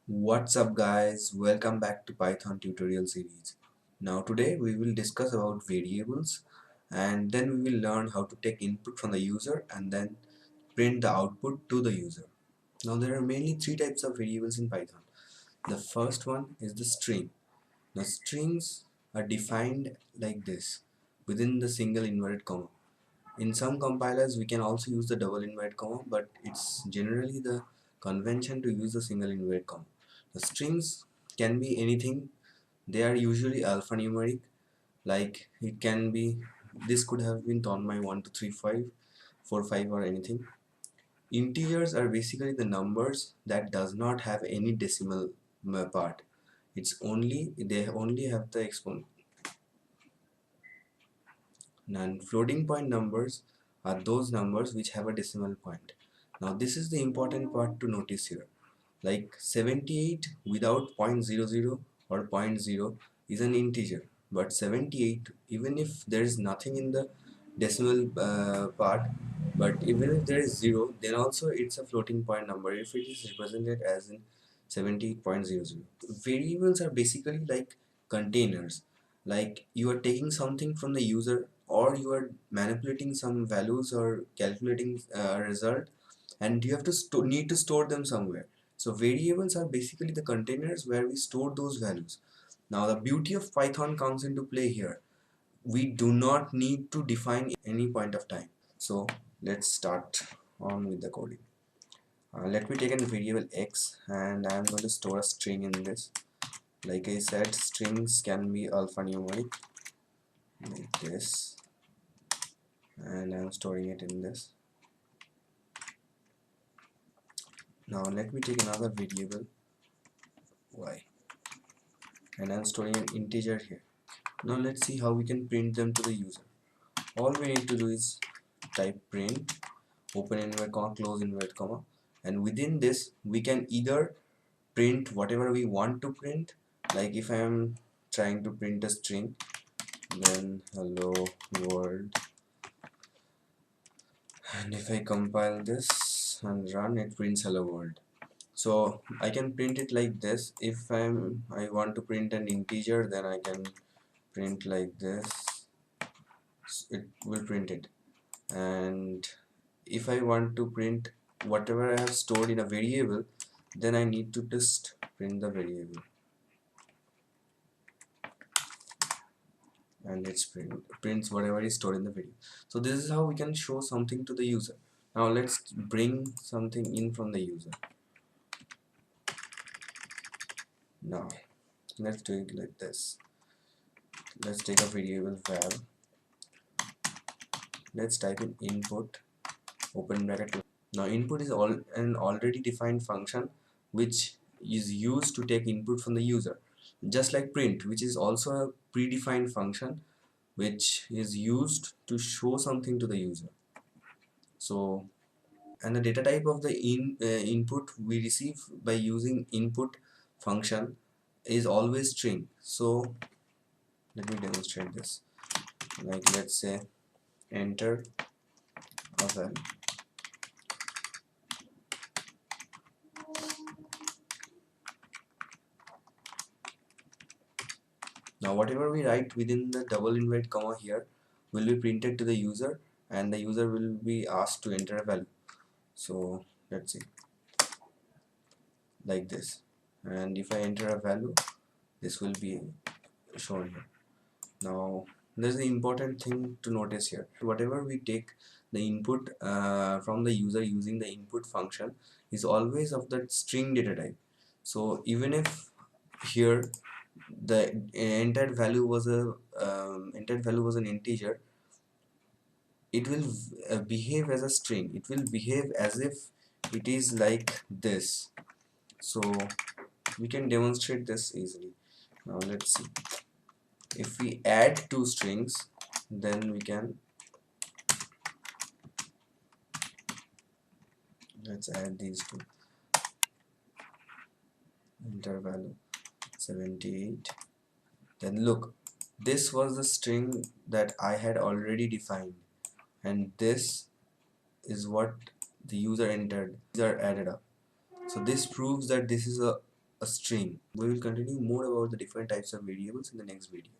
What's up guys, welcome back to Python tutorial series. Now today we will discuss about variables and then we will learn how to take input from the user and then print the output to the user. Now there are mainly three types of variables in Python. The first one is the string. Now strings are defined like this within the single inverted comma. In some compilers we can also use the double inverted comma, but it's generally the convention to use the single inverted comma. The strings can be anything. They are usually alphanumeric, like it can be, this could have been torn by 1 2 3 5 4 5 or anything. Integers are basically the numbers that does not have any decimal part. They only have the exponent. And floating point numbers are those numbers which have a decimal point. Now this is the important part to notice here. Like 78 without 0.00 or zero point 0 is an integer, but 78, even if there is nothing in the decimal part, but even if there is 0, then also it's a floating point number if it is represented as in 70.00. Variables are basically like containers. Like you are taking something from the user, or you are manipulating some values or calculating a result, and you have to need to store them somewhere. So variables are basically the containers where we store those values. Now the beauty of Python comes into play here. We do not need to define any point of time. So let's start on with the coding. Let me take a variable x and I am going to store a string in this. Like I said, strings can be alphanumeric like this, and I am storing it in this. Now let me take another variable y and I am storing an integer here. Now let's see how we can print them to the user. All we need to do is type print, open inverted comma, close inverted comma, and within this we can either print whatever we want to print. Like if I am trying to print a string, then hello world, and if I compile this and run, it prints hello world. So I can print it like this. If I want to print an integer, then I can print like this. It will print it. And if I want to print whatever I have stored in a variable, then I need to just print the variable, and it prints whatever is stored in the variable. So this is how we can show something to the user. Now let's bring something in from the user. Now let's do it like this. Let's take a variable val. Let's type in input, open bracket. Now input is an already defined function which is used to take input from the user, just like print, which is also a predefined function which is used to show something to the user. So, and the data type of the input we receive by using input function is always string. So let me demonstrate this. Like let's say enter a value. Now whatever we write within the double inverted comma here will be printed to the user, and the user will be asked to enter a value. So let's see, like this, and if I enter a value, this will be shown here. Now there's the important thing to notice here. Whatever we take the input from the user using the input function is always of that string data type. So even if here the entered value was an integer, it will behave as a string. It will behave as if it is like this. So we can demonstrate this easily. Now let's see, if we add two strings, then we can, let's add these two, enter value 78. Then look, this was the string that I had already defined, and this is what the user entered, user added up. So this proves that this is a a string. We will continue more about the different types of variables in the next video.